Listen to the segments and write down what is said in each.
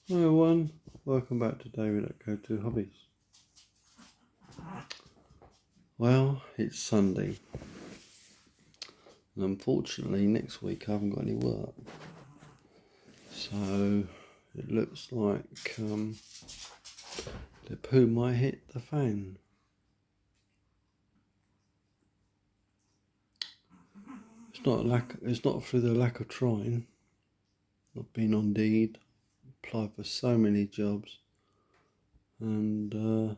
Hi everyone, welcome back to David at Go To Hobbies. Well, it's Sunday, and unfortunately next week I haven't got any work. So it looks like the poo might hit the fan. It's not through the lack of trying. I've been on Indeed, applied for so many jobs, and the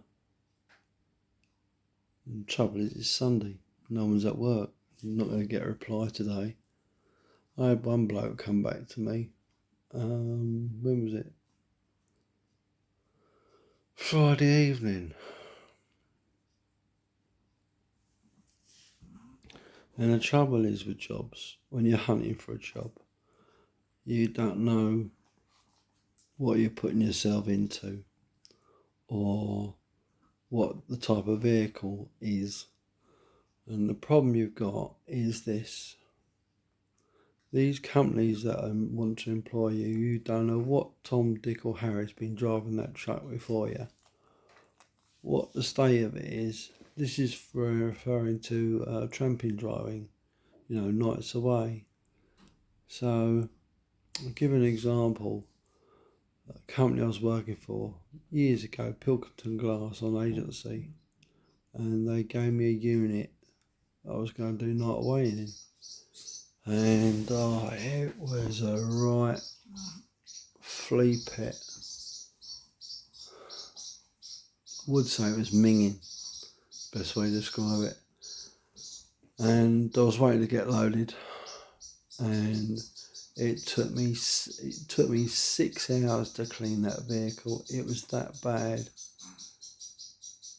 trouble is it's Sunday. No one's at work. I'm not going to get a reply today. I had one bloke come back to me. When was it? Friday evening. And the trouble is with jobs, when you're hunting for a job, you don't know what you're putting yourself into or what the type of vehicle is. And the problem you've got is this. These companies that want to employ you, you don't know what Tom, Dick or Harry's been driving that truck before you. What the state of it is. This is referring to tramping driving, nights away. So, I'll give an example. A company I was working for years ago, Pilkington Glass on agency, and they gave me a unit I was going to do night weighing in. And it was a right flea pit. I would say it was minging, best way to describe it. And I was waiting to get loaded, and it took me 6 hours to clean that vehicle. It was that bad.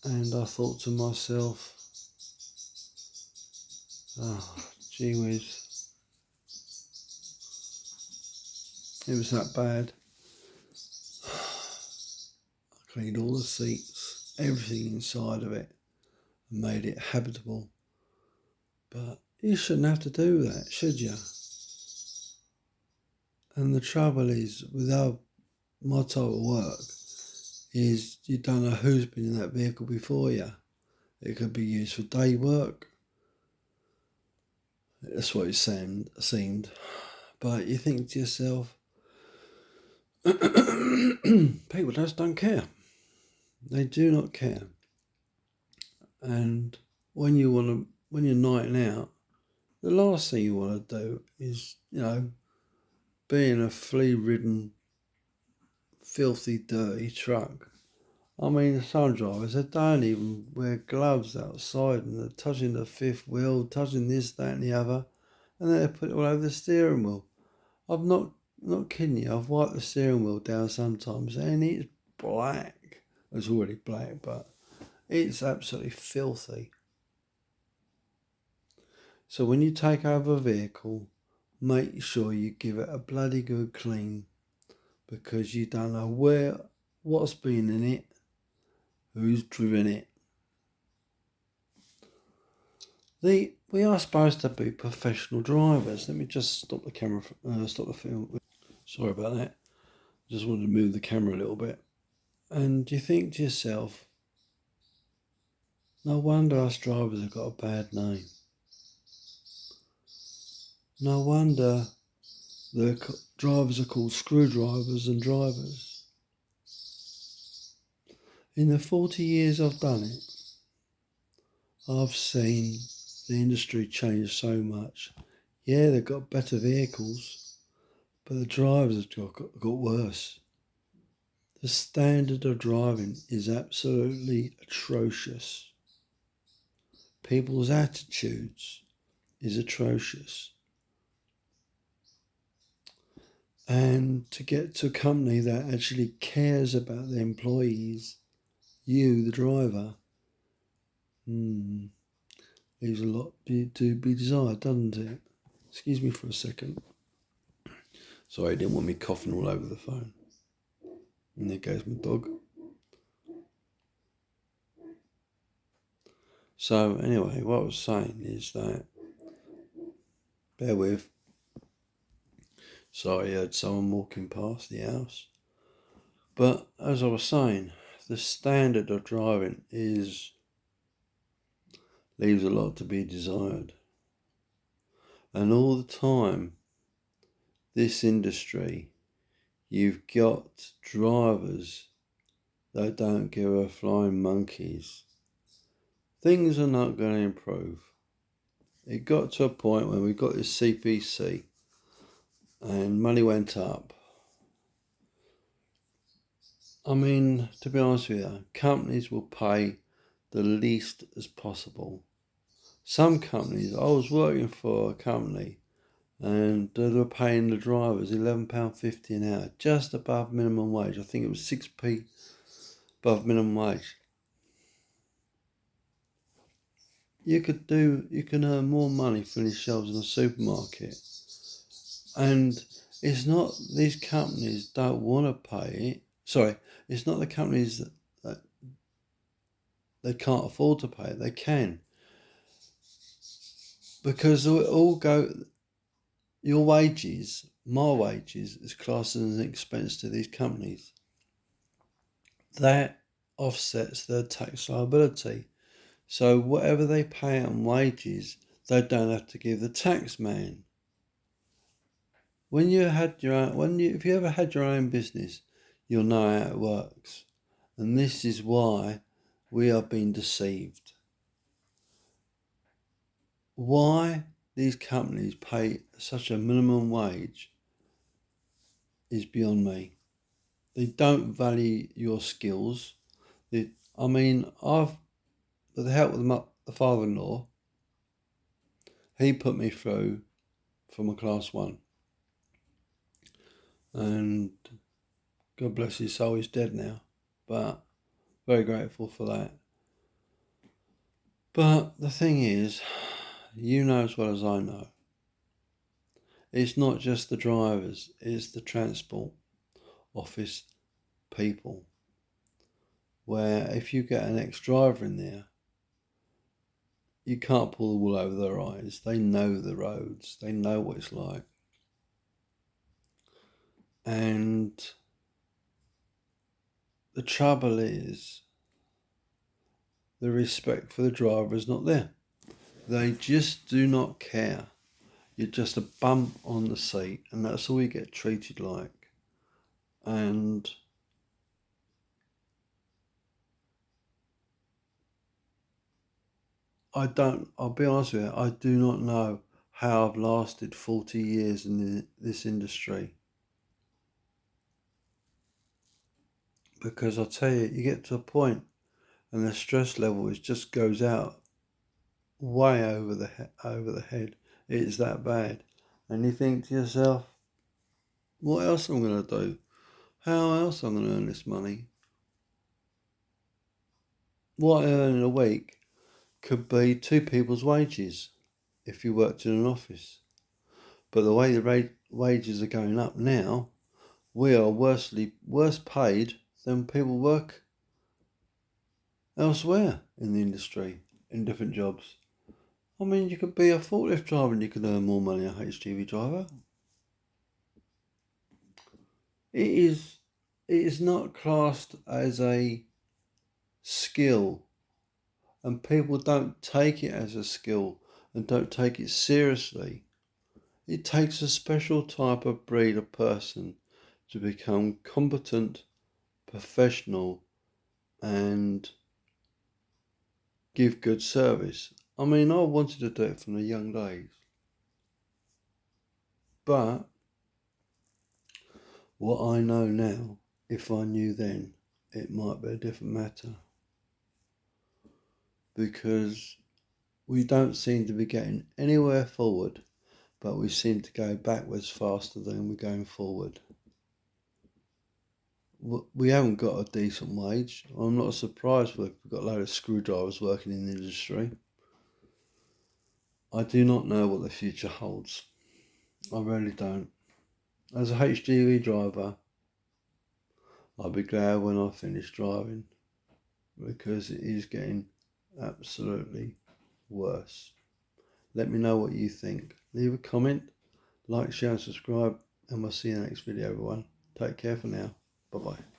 And I thought to myself, oh, gee whiz. It was that bad. I cleaned all the seats, everything inside of it, and made it habitable. But you shouldn't have to do that, should you? And the trouble is, with my type of work, is you don't know who's been in that vehicle before you. It could be used for day work. That's what it seemed. But you think to yourself, people just don't care. They do not care. And when you're nighting out, the last thing you want to do is, be in a flea-ridden, filthy, dirty truck. I mean, some drivers, they don't even wear gloves outside, and they're touching the fifth wheel, touching this, that and the other, and then they put it all over the steering wheel. I'm not kidding you, I've wiped the steering wheel down sometimes, and it's black. It's already black, but it's absolutely filthy. So when you take over a vehicle, make sure you give it a bloody good clean, because you don't know what's been in it, who's driven it. We are supposed to be professional drivers. Let me just stop the camera, stop the film. Sorry about that. Just wanted to move the camera a little bit. And you think to yourself, no wonder us drivers have got a bad name. No wonder the drivers are called screwdrivers and drivers. In the 40 years I've done it, I've seen the industry change so much. Yeah, they've got better vehicles, but the drivers have got worse. The standard of driving is absolutely atrocious. People's attitudes is atrocious. And to get to a company that actually cares about their employees, you, the driver, leaves a lot to be desired, doesn't it? Excuse me for a second. Sorry, I didn't want me coughing all over the phone. And there goes my dog. So anyway, what I was saying is that, bear with. Sorry, I had someone walking past the house. But as I was saying, the standard of driving leaves a lot to be desired. And all the time, this industry, you've got drivers that don't give a flying monkeys. Things are not going to improve. It got to a point when we got this CPC and money went up. I mean, to be honest with you, companies will pay the least as possible. Some companies, I was working for a company and they were paying the drivers £11.50 an hour, just above minimum wage. I think it was 6p above minimum wage. You can earn more money filling shelves in a supermarket. And it's not, these companies don't want to pay it. Sorry, it's not the companies that they can't afford to pay it. They can. Because your wages, my wages, is classed as an expense to these companies. That offsets their tax liability. So whatever they pay on wages, they don't have to give the tax man. If you ever had your own business, you'll know how it works. And this is why we are being deceived. Why these companies pay such a minimum wage is beyond me. They don't value your skills. With the help of the father-in-law, he put me through from a class 1. And God bless his soul, he's dead now. But very grateful for that. But the thing is, you know as well as I know, it's not just the drivers, it's the transport office people. Where if you get an ex-driver in there, you can't pull the wool over their eyes. They know the roads. They know what it's like. And the trouble is, the respect for the driver is not there. They just do not care. You're just a bump on the seat, and that's all you get treated like. And I'll be honest with you, I do not know how I've lasted 40 years in this industry. Because I tell you, you get to a point and the stress level just goes out way over the head. It's that bad. And you think to yourself, what else am I going to do? How else am I going to earn this money? What I earn in a week could be 2 people's wages if you worked in an office. But the way the wages are going up now, we are worse paid than people work elsewhere in the industry, in different jobs. I mean, you could be a forklift driver and you could earn more money than a HGV driver. It is not classed as a skill, and people don't take it as a skill and don't take it seriously. It takes a special type of breed of person to become competent, professional, and give good service. I mean, I wanted to do it from the young days. But what I know now, if I knew then, it might be a different matter. Because we don't seem to be getting anywhere forward, but we seem to go backwards faster than we're going forward. We haven't got a decent wage. I'm not surprised we've got a load of screwdrivers working in the industry. I do not know what the future holds. I really don't. As a HGV driver, I'll be glad when I finish driving, because it is getting absolutely worse. Let me know what you think. Leave a comment, like, share and subscribe, and we'll see you in the next video, everyone. Take care for now. Bye-bye.